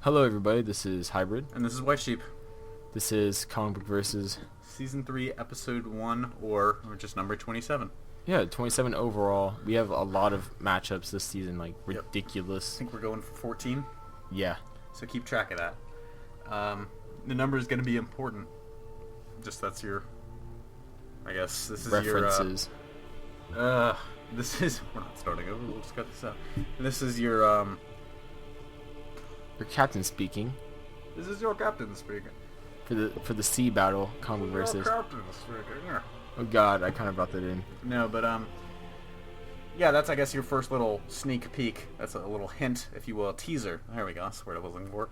Hello, everybody. This is Hybrid. And this is White Sheep. This is Comic Book Versus. Season 3, Episode 1, or just number 27. Yeah, 27 overall. We have a lot of matchups this season, like ridiculous. I think we're going for 14. Yeah. So keep track of that. The number is going to be important. Just that's your, I guess, this is references. This is, we're not starting over, we'll just cut this out. This is your captain speaking. This is your captain speaking. For the sea battle, Comic Book Versus. Your captain speaking, yeah. Oh god, I kind of brought that in. No, but yeah, that's I guess your first little sneak peek. That's a little hint, if you will, a teaser. There we go. That's what I was looking for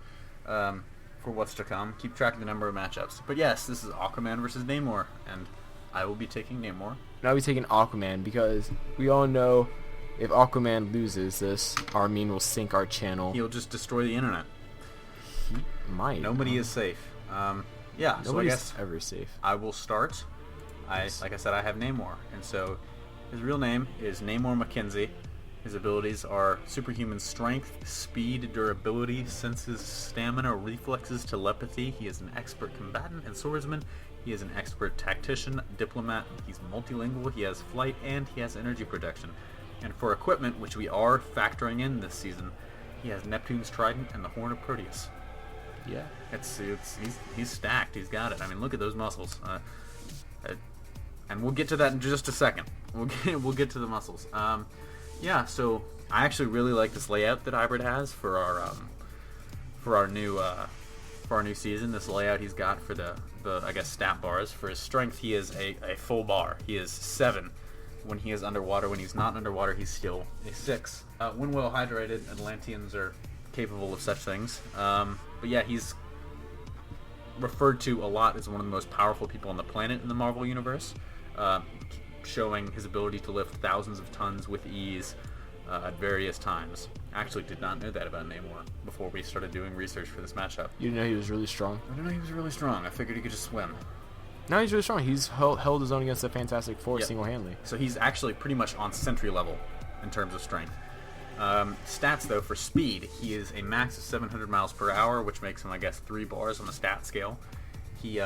what's to come. Keep track of the number of matchups. But yes, this is Aquaman versus Namor, and I will be taking Namor. And I'll be taking Aquaman because we all know if Aquaman loses this, Armin will sink our channel. He'll just destroy the internet. He might. Nobody is safe. Yeah, Nobody's so I guess ever safe. I will start. Like I said, I have Namor, and so his real name is Namor Mckenzie. His abilities are superhuman strength, speed, durability, senses, stamina, reflexes, telepathy. He is an expert combatant and swordsman. He is an expert tactician, diplomat. He's multilingual. He has flight, and he has energy protection. And for equipment, which we are factoring in this season, he has Neptune's Trident and the Horn of Proteus. Yeah. He's stacked. He's got it. I mean, look at those muscles. And we'll get to that in just a second. We'll get to the muscles. Yeah. So I actually really like this layout that Hybrid has for our new season. This layout he's got for the I guess stat bars. For his strength, he is a full bar. He is 7 when he is underwater. When he's not underwater, he's still a 6. When well hydrated, Atlanteans are capable of such things. But yeah, he's referred to a lot as one of the most powerful people on the planet in the Marvel Universe, showing his ability to lift thousands of tons with ease at various times. Actually did not know that about Namor before we started doing research for this matchup. You didn't know he was really strong? I didn't know he was really strong. I figured he could just swim. No, he's really strong. He's held his own against the Fantastic Four single-handedly. So he's actually pretty much on Sentry level in terms of strength. Stats, though, for speed, he is a max of 700 miles per hour, which makes him, I guess, 3 bars on the stat scale. He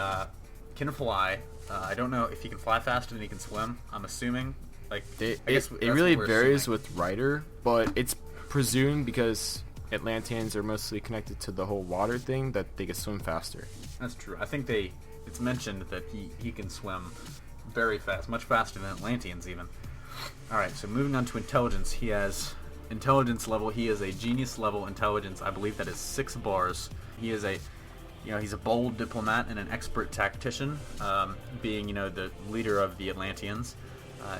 can fly. I don't know if he can fly faster than he can swim. I'm assuming. It really varies with Ryder, but it's presumed because Atlanteans are mostly connected to the whole water thing that they can swim faster. That's true. I think it's mentioned that he can swim very fast, much faster than Atlanteans even. All right, so moving on to intelligence, he has intelligence level. He is a genius level intelligence. I believe that is 6 bars. He is he's a bold diplomat and an expert tactician, being the leader of the Atlanteans.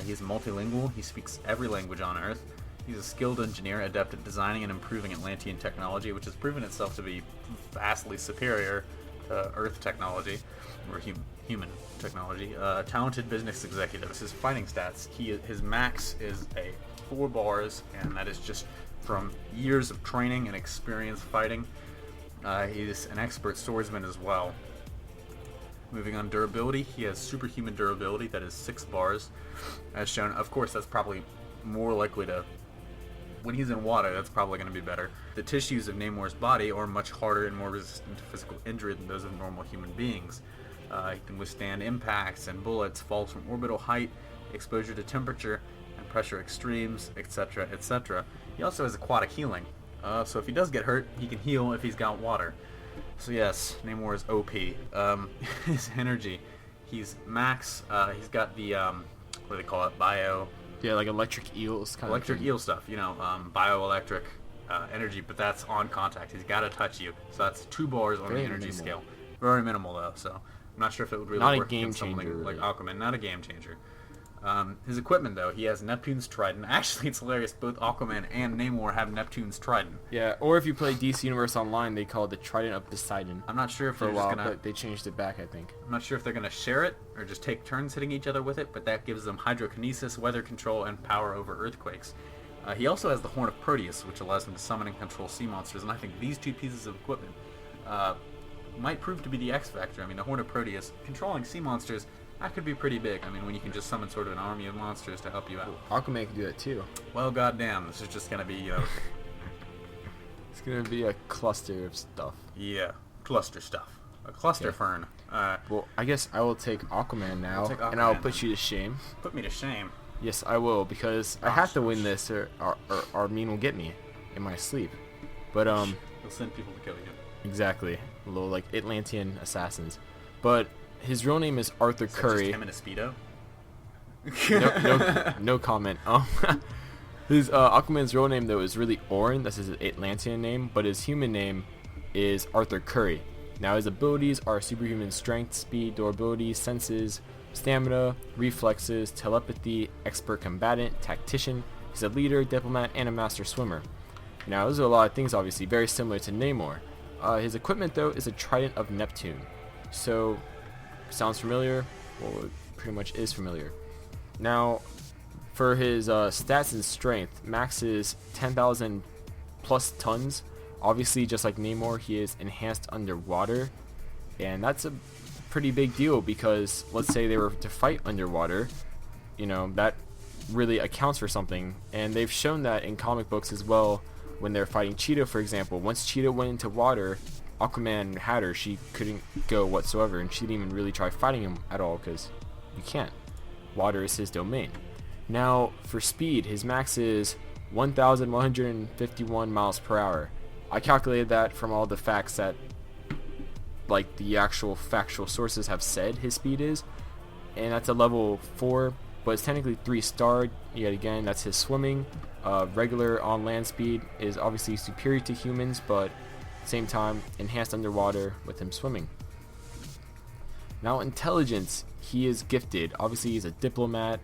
He's multilingual. He speaks every language on Earth. He's a skilled engineer, adept at designing and improving Atlantean technology, which has proven itself to be vastly superior to Earth technology, or human technology. Talented business executive. His fighting stats, his max is a 4 bars, and that is just from years of training and experience fighting. He's an expert swordsman as well. Moving on, durability, he has superhuman durability, that is 6 bars, as shown. Of course, that's probably more likely to, when he's in water, that's probably going to be better. The tissues of Namor's body are much harder and more resistant to physical injury than those of normal human beings. He can withstand impacts and bullets, falls from orbital height, exposure to temperature and pressure extremes, etc., etc. He also has aquatic healing, so if he does get hurt, he can heal if he's got water. So yes, Namor is OP. His energy, he's max. He's got the what do they call it? Bio. Yeah, like electric eels. Electric eel stuff. Bioelectric energy, but that's on contact. He's got to touch you. So that's 2 bars on the energy scale. Very minimal though. So I'm not sure if it would really work against something like Aquaman. Not a game changer. His equipment, though, he has Neptune's Trident. Actually, it's hilarious. Both Aquaman and Namor have Neptune's Trident. Yeah, or if you play DC Universe Online, they call it the Trident of Poseidon. I'm not sure if for a while, but they changed it back, I think. I'm not sure if they're going to share it or just take turns hitting each other with it, but that gives them hydrokinesis, weather control, and power over earthquakes. He also has the Horn of Proteus, which allows him to summon and control sea monsters, and I think these 2 pieces of equipment might prove to be the X factor. I mean, the Horn of Proteus, controlling sea monsters, that could be pretty big. I mean, when you can just summon sort of an army of monsters to help you out. Aquaman can do that too. Well, goddamn, this is just gonna be, It's gonna be a cluster of stuff. Yeah, cluster stuff. A cluster fern. Well, I guess I will take Aquaman now, and I'll put you to shame. Put me to shame. Yes, I will, because I have to win this, or Armin will get me in my sleep. But he'll send people to kill you. Exactly, little like Atlantean assassins. But his real name is Arthur Curry. Just him in a speedo. No comment. His Aquaman's real name though is really Orin. That's his Atlantean name, but his human name is Arthur Curry. Now his abilities are superhuman strength, speed, durability, senses, stamina, reflexes, telepathy, expert combatant, tactician. He's a leader, diplomat, and a master swimmer. Now those are a lot of things, obviously very similar to Namor. His equipment though is a Trident of Neptune. So sounds familiar? Well, it pretty much is familiar. Now for his stats and strength, max is 10,000 plus tons. Obviously, just like Namor, he is enhanced underwater, and that's a pretty big deal because let's say they were to fight underwater, you know, that really accounts for something, and they've shown that in comic books as well. When they're fighting Cheetah, for example, once Cheetah went into water, Aquaman had her. She couldn't go whatsoever, and she didn't even really try fighting him at all because you can't. Water is his domain. Now, for speed, his max is 1,151 miles per hour. I calculated that from all the facts that, like, the actual factual sources have said his speed is, and that's a level 4, but it's technically 3-starred. Yet again, that's his swimming. Regular on land speed is obviously superior to humans, but at the same time, enhanced underwater with him swimming. Now, intelligence, he is gifted. Obviously, he's a diplomat.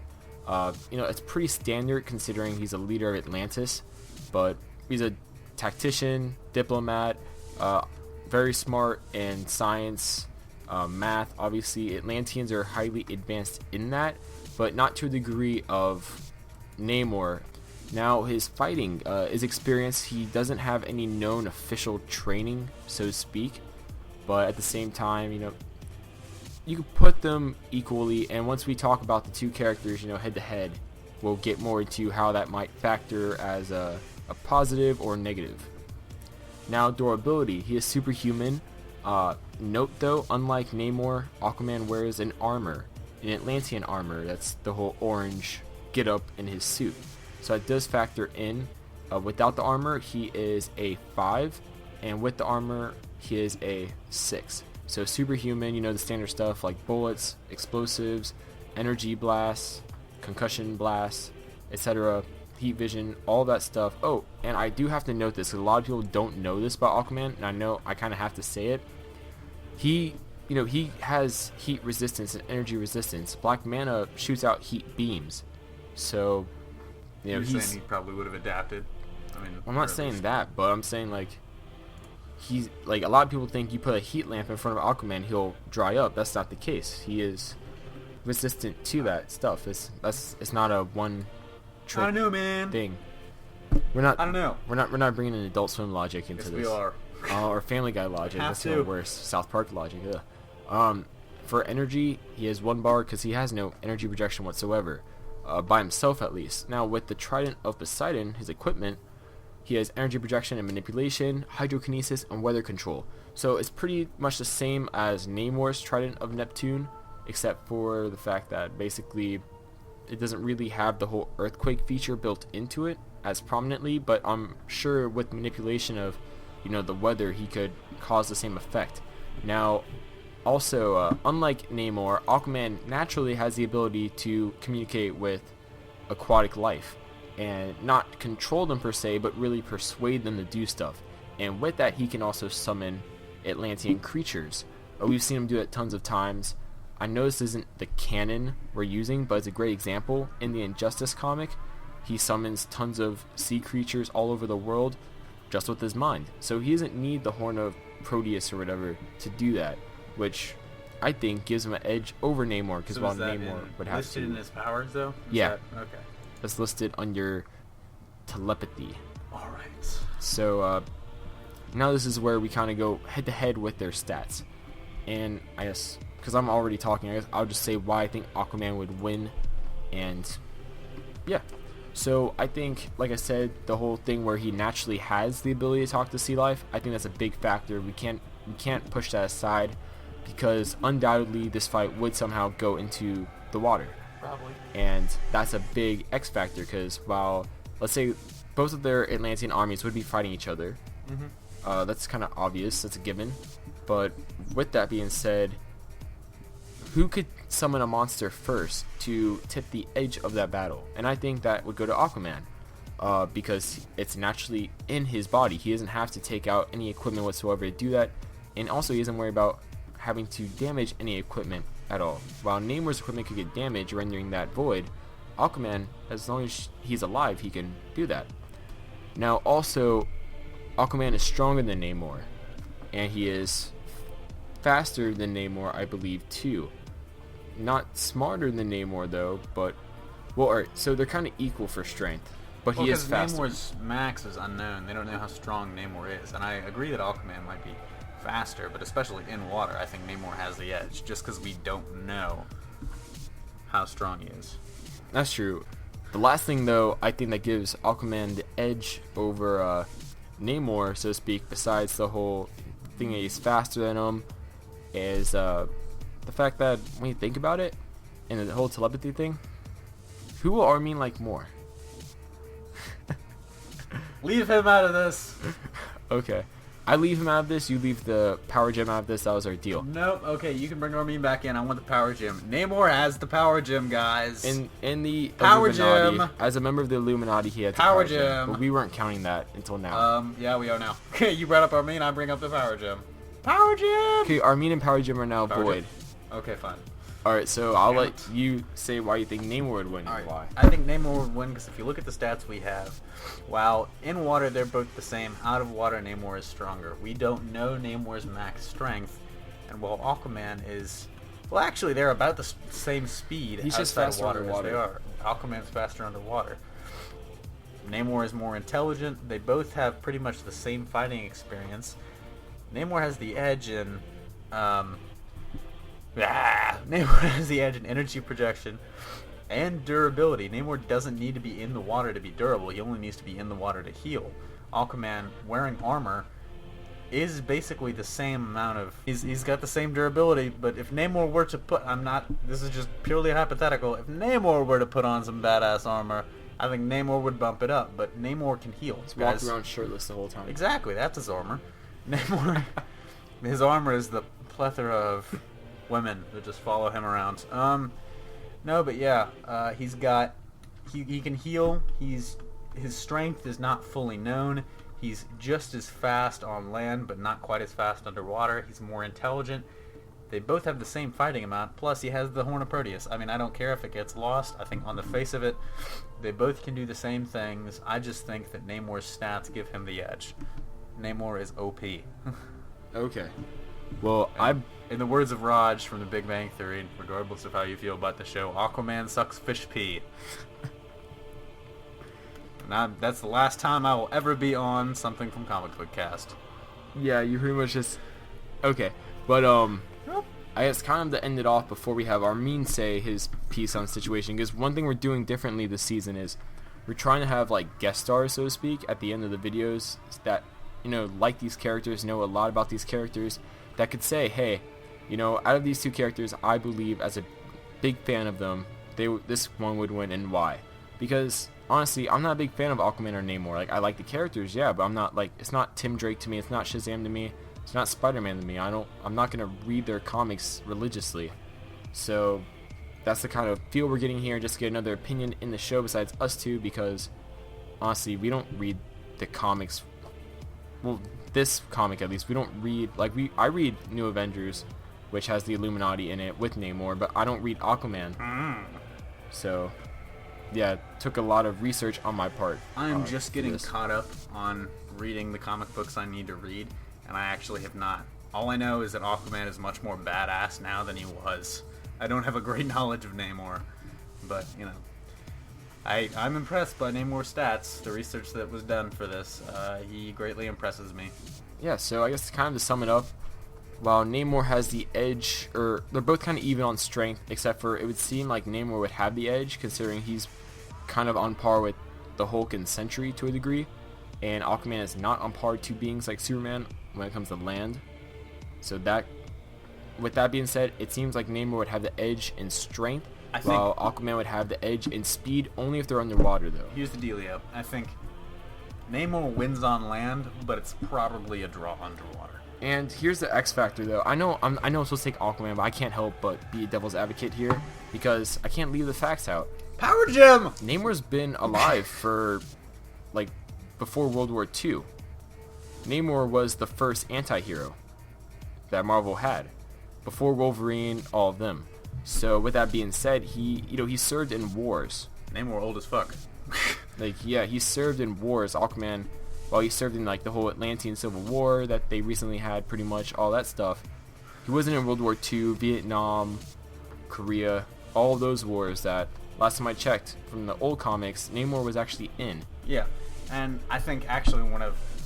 You know, it's pretty standard considering he's a leader of Atlantis, but he's a tactician, diplomat, very smart in science, math. Obviously, Atlanteans are highly advanced in that, but not to a degree of Namor. Now, his fighting is experience. He doesn't have any known official training, so to speak, but at the same time, you know, you can put them equally, and once we talk about the two characters, you know, head to head, we'll get more into how that might factor as a positive or negative. Now, durability, he is superhuman. Note though, unlike Namor, Aquaman wears an armor, an Atlantean armor. That's the whole orange get up in his suit, so that does factor in. Without the armor, he is a 5, and with the armor, he is a 6. So superhuman, you know, the standard stuff like bullets, explosives, energy blasts, concussion blasts, etc., heat vision, all that stuff. Oh, and I do have to note this, because a lot of people don't know this about Aquaman, and I know I kind of have to say it. He, you know, he has heat resistance and energy resistance. Black mana shoots out heat beams. So, you know, You're saying he probably would have adapted? I mean, I'm not saying that, but I'm saying, like, he's like, a lot of people think you put a heat lamp in front of Aquaman, he'll dry up. That's not the case. He is resistant to that stuff. It's not a one trick I don't know, man. thing. I don't know. We're not bringing an Adult Swim logic into yes, this. we are. Or Family Guy logic. That's even worse. South Park logic. Ugh. For energy, he has 1 bar because he has no energy projection whatsoever, by himself at least. Now, with the Trident of Poseidon, his equipment, he has energy projection and manipulation, hydrokinesis, and weather control. So it's pretty much the same as Namor's Trident of Neptune, except for the fact that basically it doesn't really have the whole earthquake feature built into it as prominently, but I'm sure with manipulation of, you know, the weather, he could cause the same effect. Now, also, unlike Namor, Aquaman naturally has the ability to communicate with aquatic life, and not control them per se, but really persuade them to do stuff. And with that, he can also summon Atlantean creatures. We've seen him do it tons of times. I know this isn't the canon we're using, but it's a great example. In the Injustice comic, he summons tons of sea creatures all over the world just with his mind. So he doesn't need the Horn of Proteus or whatever to do that, which I think gives him an edge over Namor, because So while is that Namor would have listed in to... his powers, though? Yeah. Okay. It's listed under telepathy. All right. So now this is where we kind of go head to head with their stats. And I guess, because I'm already talking, I guess I'll just say why I think Aquaman would win. And yeah. So I think, like I said, the whole thing where he naturally has the ability to talk to sea life, I think that's a big factor. We can't push that aside, because undoubtedly this fight would somehow go into the water. Probably. And that's a big X factor, because while, let's say, both of their Atlantean armies would be fighting each other, that's kind of obvious, that's a given. But with that being said, who could summon a monster first to tip the edge of that battle? And I think that would go to Aquaman, because it's naturally in his body. He doesn't have to take out any equipment whatsoever to do that, and also he doesn't worry about having to damage any equipment at all. While Namor's equipment could get damaged, rendering that void, Aquaman, as long as he's alive, he can do that. Now also, Aquaman is stronger than Namor, and he is faster than Namor, I believe, too. Not smarter than Namor though, but well, alright, so they're kind of equal for strength, but he is faster. Namor's max is unknown. They don't know how strong Namor is, and I agree that Aquaman might be faster, but especially in water, I think Namor has the edge, just because we don't know how strong he is. That's true. The last thing though, I think that gives Aquaman the edge over Namor, so to speak, besides the whole thing that he's faster than him, is the fact that when you think about it, and the whole telepathy thing, who will Armin like more? Leave him out of this. Okay. I leave him out of this, you leave the power gem out of this, that was our deal. Nope, okay, you can bring Armin back in. I want the power gem. Namor has the power gem, guys. In the power Illuminati, gem. As a member of the Illuminati, he had the Power power gem. gem. But we weren't counting that until now. Yeah, we are now. Okay, you brought up Armin, I bring up the power gem. Power gem! Okay, Armin and power gem are now Power void. gem. Okay, fine. Alright, so I'll let you say why you think Namor would win and why. I think Namor would win because if you look at the stats we have, while in water they're both the same, out of water Namor is stronger. We don't know Namor's max strength, and while Aquaman is... Well, actually, they're about the same speed He's just outside faster of water as underwater. they are. Aquaman's faster underwater. Namor is more intelligent. They both have pretty much the same fighting experience. Namor has the edge in... Namor has the edge in energy projection and durability. Namor doesn't need to be in the water to be durable. He only needs to be in the water to heal. Aquaman, wearing armor, is basically the same amount of... He's got the same durability, but if Namor were to put... This is just purely hypothetical. If Namor were to put on some badass armor, I think Namor would bump it up, but Namor can heal. He's walking around shirtless the whole time. Exactly, that's his armor. Namor... his armor is the plethora of... women that just follow him around. No, but yeah, he's got... He can heal. His strength is not fully known. He's just as fast on land, but not quite as fast underwater. He's more intelligent. They both have the same fighting amount, plus he has the Horn of Proteus. I mean, I don't care if it gets lost. I think on the face of it, they both can do the same things. I just think that Namor's stats give him the edge. Namor is OP. Okay. Well, in the words of Raj from The Big Bang Theory, regardless of how you feel about the show, Aquaman sucks fish pee. That's the last time I will ever be on something from Comic Book Cast. Yeah, you pretty much just... Okay, but I guess kind of to end it off before we have Armin say his piece on the situation, because one thing we're doing differently this season is we're trying to have like guest stars, so to speak, at the end of the videos that, you know, like these characters, know a lot about these characters, that could say, hey, you know, out of these two characters, I believe as a big fan of them, this one would win, and why. Because honestly, I'm not a big fan of Aquaman or Namor. Like, I like the characters, yeah, but I'm not like, it's not Tim Drake to me, it's not Shazam to me, it's not Spider-Man to me. I'm not gonna read their comics religiously. So that's the kind of feel we're getting here, just to get another opinion in the show besides us two, because honestly, we don't read the comics. Well, this comic at least, we don't read, like, I read New Avengers, which has the Illuminati in it with Namor, but I don't read Aquaman. So yeah, it took a lot of research on my part. I'm just getting caught up on reading the comic books I need to read, and I actually have not. All I know is that Aquaman is much more badass now than he was. I don't have a great knowledge of Namor, but, you know, I'm impressed by Namor's stats, the research that was done for this. He greatly impresses me. Yeah, so I guess kind of to sum it up, while Namor has the edge, or they're both kind of even on strength, except for it would seem like Namor would have the edge, considering he's kind of on par with the Hulk and Sentry to a degree, and Aquaman is not on par to beings like Superman when it comes to land. So that, with that being said, it seems like Namor would have the edge in strength, while Aquaman would have the edge in speed only if they're underwater, though. Here's the dealio. I think Namor wins on land, but it's probably a draw underwater. And here's the X factor, though. I know I'm supposed to take Aquaman, but I can't help but be a devil's advocate here because I can't leave the facts out. Power Gem! Namor's been alive for, like, before World War II. Namor was the first anti-hero that Marvel had before Wolverine, all of them. So with that being said, he served in wars. Namor old as fuck. Like, yeah, he served in wars. Aquaman, while he served in like the whole Atlantean Civil War that they recently had, pretty much all that stuff. He wasn't in World War II, Vietnam, Korea, all those wars that last time I checked from the old comics, Namor was actually in. Yeah, and I think actually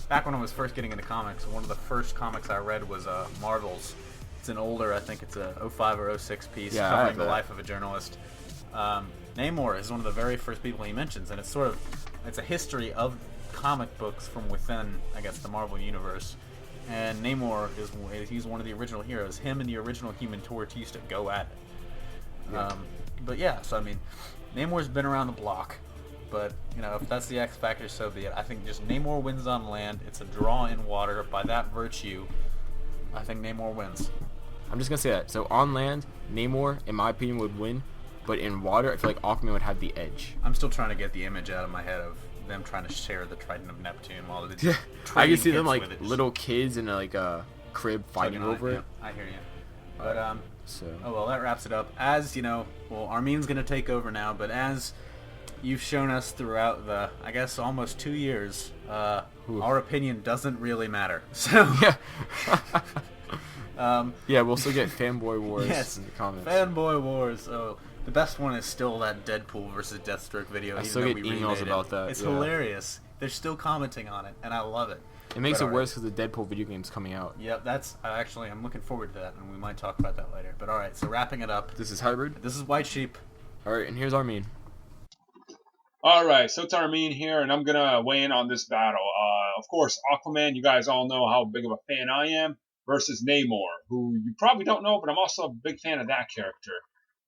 back when I was first getting into comics, one of the first comics I read was Marvel's. It's an older, I think it's a 05 or 06 piece covering the life of a journalist. Namor is one of the very first people he mentions, and it's a history of comic books from within, I guess, the Marvel universe. And Namor he's one of the original heroes. Him and the original Human Torch used to go at it. Yeah. But yeah, so I mean, Namor's been around the block. But, you know, if that's the X factor, so be it. I think just Namor wins on land. It's a draw in water. By that virtue, I think Namor wins. I'm just going to say that. So on land, Namor, in my opinion, would win. But in water, I feel like Aquaman would have the edge. I'm still trying to get the image out of my head of them trying to share the Trident of Neptune while the I can see them like little kids in a crib fighting over it. I hear you. But oh well, that wraps it up. As you know, Armin's gonna take over now. But as you've shown us throughout the, I guess, almost 2 years, our opinion doesn't really matter. So yeah, we'll still get fanboy wars yes, in the comments. Fanboy wars. So the best one is still that Deadpool versus Deathstroke video. I still get emails about that. It's hilarious. They're still commenting on it, and I love it. It makes it worse because the Deadpool video game's coming out. Yep, that's actually, I'm looking forward to that, and we might talk about that later. But all right, so wrapping it up. This is Hybrid. This is White Sheep. All right, and here's Armin. All right, so it's Armin here, and I'm gonna weigh in on this battle. Of course, Aquaman. You guys all know how big of a fan I am. Versus Namor, who you probably don't know, but I'm also a big fan of that character.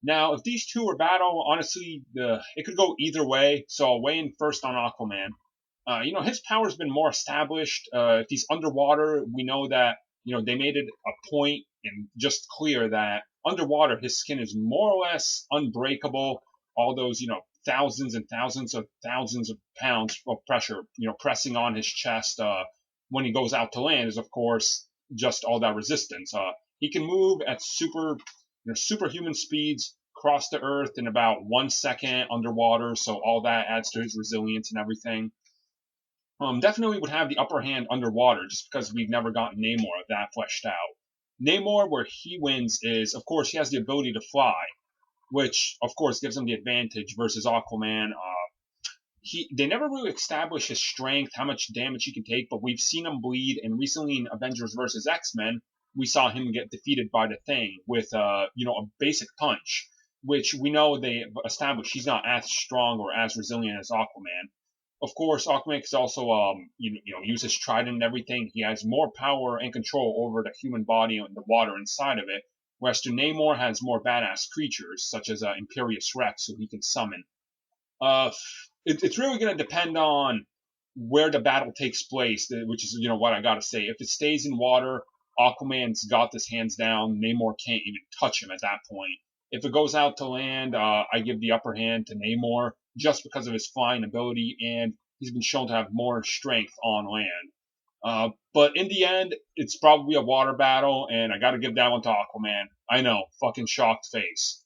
Now, if these two were battle, honestly, it could go either way. So I'll weigh in first on Aquaman. His power's been more established. If he's underwater, we know that, they made it a point and just clear that underwater, his skin is more or less unbreakable. All those, thousands and thousands of pounds of pressure, pressing on his chest when he goes out to land is, of course, just all that resistance. He can move at superhuman speeds, cross the earth in about 1 second underwater, so all that adds to his resilience and everything. Definitely would have the upper hand underwater, just because we've never gotten Namor that fleshed out. Namor, where he wins is, of course, he has the ability to fly, which, of course, gives him the advantage versus Aquaman. They never really established his strength, how much damage he can take, but we've seen him bleed, and recently in Avengers vs. X-Men, we saw him get defeated by the Thing with, a basic punch, which we know they established he's not as strong or as resilient as Aquaman. Of course, Aquaman can also, use his trident and everything. He has more power and control over the human body and the water inside of it, whereas Namor has more badass creatures, such as Imperious Rex, who he can summon. It's really going to depend on where the battle takes place, which is, what I got to say. If it stays in water, Aquaman's got this hands down. Namor can't even touch him at that point. If it goes out to land, I give the upper hand to Namor just because of his flying ability, and he's been shown to have more strength on land. But in the end, it's probably a water battle, and I got to give that one to Aquaman. I know, fucking shocked face.